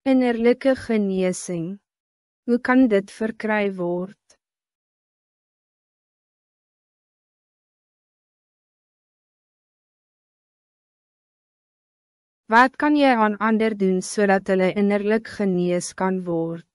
Innerlijke genezing. Hoe kan dit verkry word? Wat kan jy aan ander doen zodat hulle innerlijk genees kan word?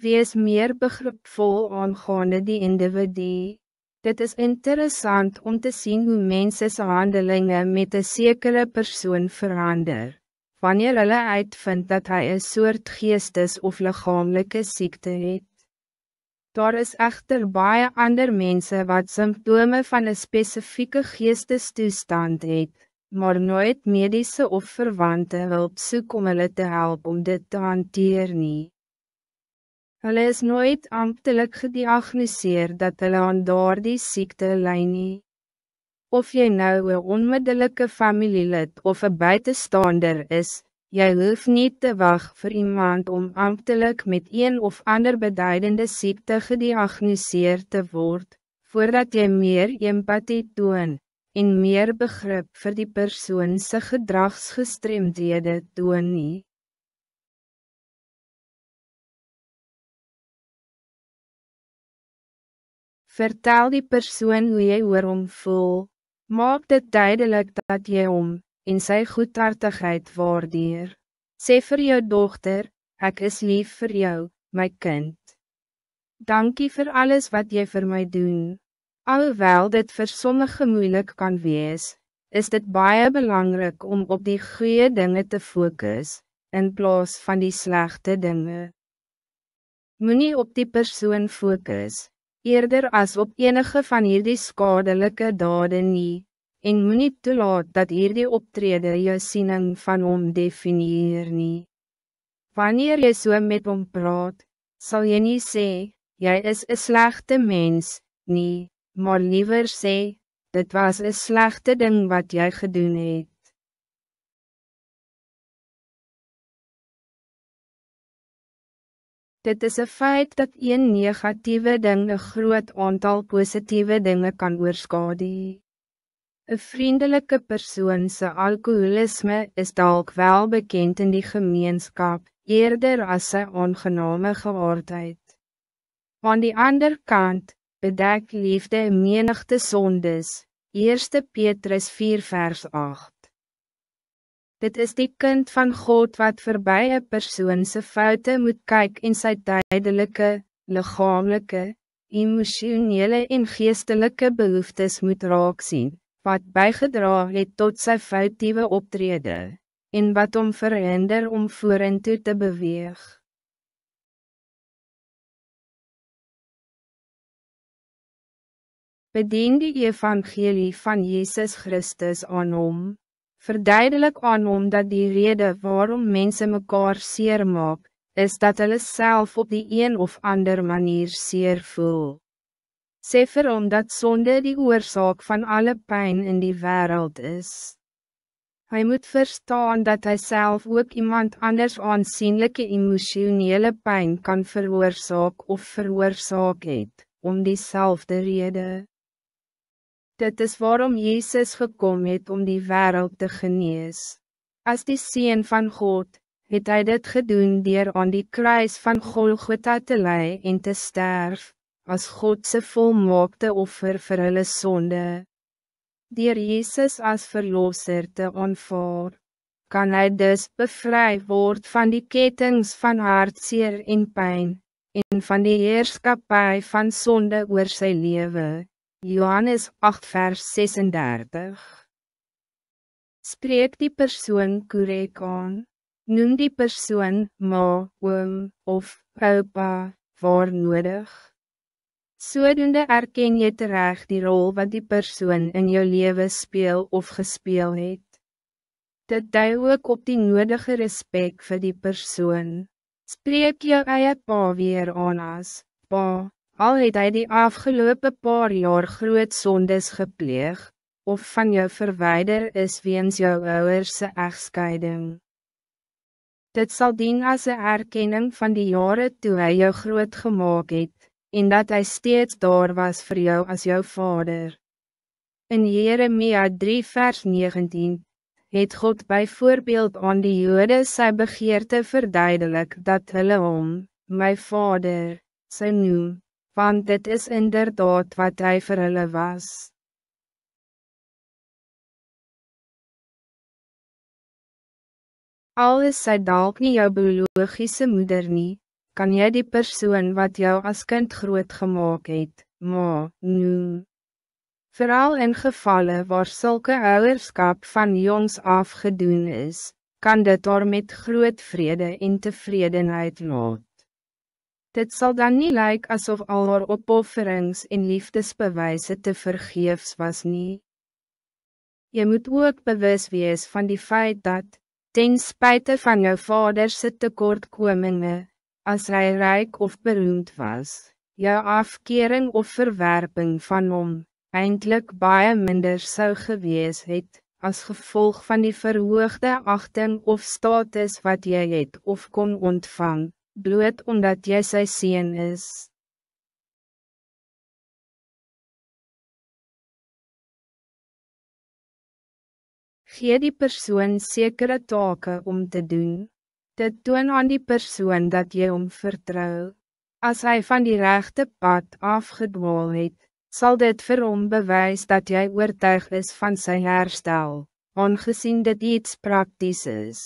Wees meer begripvol aangaande die individu. Dit is interessant om te zien hoe mensen se handelingen met een sekere persoon verander, wanneer hulle uitvind dat hij een soort geestes- of lichamelijke ziekte het. Daar is echter baie ander mense wat symptome van een specifieke geestestoestand het, maar nooit medische of verwante hulp soek om hulle te helpen om dit te hanteer nie. Hulle is nooit amptelik gediagnoseer dat hulle aan daardie siekte ly nie. Of jy nou een onmiddellijke familielid of een buitenstaander is, jy hoef niet te wachten voor iemand om amptelik met een of ander beduidende ziekte gediagnoseerd te worden, voordat jy meer empathie toon, en meer begrip voor die persoon se gedragsgestremdhede toon nie. Vertel die persoon hoe jy oor hom voel. Maak dit duidelijk dat jy hom, en sy goedhartigheid waardeer. Sê vir jou dochter, ek is lief vir jou, my kind. Dankie voor alles wat jy vir my doen. Alhoewel dit vir sommige moeilijk kan wees, is dit baie belangrijk om op die goeie dingen te focussen, in plaas van die slechte dingen. Moenie op die persoon focussen, eerder as op enige van hierdie skadelike dade nie, en moenie toelaat dat hierdie optrede jou siening van hom definieer nie. Wanneer jy so met hom praat, sal jy nie sê, jy is een slechte mens, nie, maar liever sê, dit was een slechte ding wat jy gedoen het. Dit is een feit dat een negatieve ding een groot aantal positieve dingen kan oorskadu. Een vriendelijke persoon se alcoholisme is dalk wel bekend in die gemeenskap, eerder as sy aangename geaardheid. Aan die ander kant, bedek liefde en menigte sondes, 1 Petrus 4 vers 8. Dit is die kind van God wat voorbij een persoon se foute moet kijken en sy duidelijke, lichamelijke, emotionele en geestelike behoeftes moet raak sien, wat bijgedra het tot sy foutieve optrede, en wat om verhinder om vorentoe te beweeg. Bedien die evangelie van Jezus Christus aan hom. Verduidelik aan hom dat die rede waarom mensen mekaar seer maak, is dat hulle self op die een of ander manier seer voel. Sê vir hom dat sonde die oorzaak van alle pijn in die wereld is. Hij moet verstaan dat hij zelf ook iemand anders aansienlijke emotionele pijn kan veroorzaak of veroorzaak het, om diezelfde rede. Dit is waarom Jezus gekomen het om die wereld te genees. Als die Seun van God, het hy dit gedoen deur aan die kruis van Golgotha te ly en te sterf, as Godse volmaakte offer vir hulle sonde. Deur Jezus als verlosser te aanvaar, kan hij dus bevry word van die ketens van hartseer en pijn, en van die heerskappy van sonde oor sy lewe. Johannes 8 vers 36. Spreek die persoon korrek aan. Noem die persoon ma, oom of oupa, waar nodig. Sodoende erken jy terecht die rol wat die persoon in jou leven speel of gespeel het. Dit dui ook op die nodige respect vir die persoon. Spreek jou eie pa weer aan as pa. Al het hy die afgelopen paar jaar groot sondes gepleeg, of van jou verwijder is weens jou ouerse egskeiding. Dit zal dien as een erkenning van die jaren toe hy jou groot gemaak het, en dat hij steeds daar was voor jou als jouw vader. In Jeremia 3 vers 19, het God bijvoorbeeld aan die Jode sy begeerte verduidelik dat hulle hom, my vader, sy noem, want dit is inderdaad wat hij vir hulle was. Al is sy dalk nie jou biologische moeder nie, kan jy die persoon wat jou as kind groot gemaak het, ma, noem. Vooral in gevallen waar sulke ouerskap van jongs af gedoen is, kan dit daar met groot vrede en tevredenheid laat. Dit zal dan niet lijken alsof al haar opofferings en liefdesbewijzen te vergeefs was nie. Je moet ook bewus wees van die feit dat, ten spijte van jou vaderse tekortkominge, als hij rijk of beroemd was, jou afkering of verwerping van hom, eindelijk baie minder zou gewees het, als gevolg van die verhoogde achting of status wat jy het of kon ontvang, bloot omdat jy sy seun is. Gee die persoon sekere take om te doen. Dit toon aan die persoon dat jy hom vertrou. As hy van die rechte pad afgedwaal het, zal dit vir hom bewys dat jy oortuig is van sy herstel, aangezien dit iets prakties is.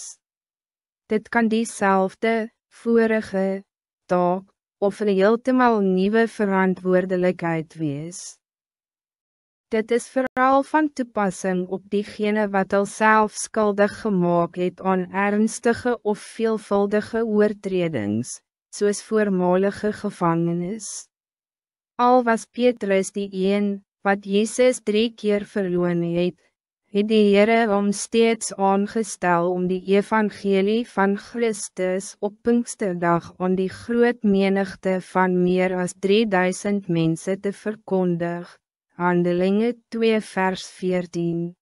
Dit kan diezelfde, vorige, taak, of een heeltemal nieuwe verantwoordelijkheid wees. Dit is vooral van toepassing op diegene wat al self skuldig gemaakt het aan ernstige of veelvuldige oortredings, soos voormalige gevangenis. Al was Petrus die een, wat Jezus 3 keer verloon het die Here hom steeds aangestel om die evangelie van Christus op Pinksterdag aan die groot menigte van meer as 3000 mensen te verkondig. Handelinge 2 vers 14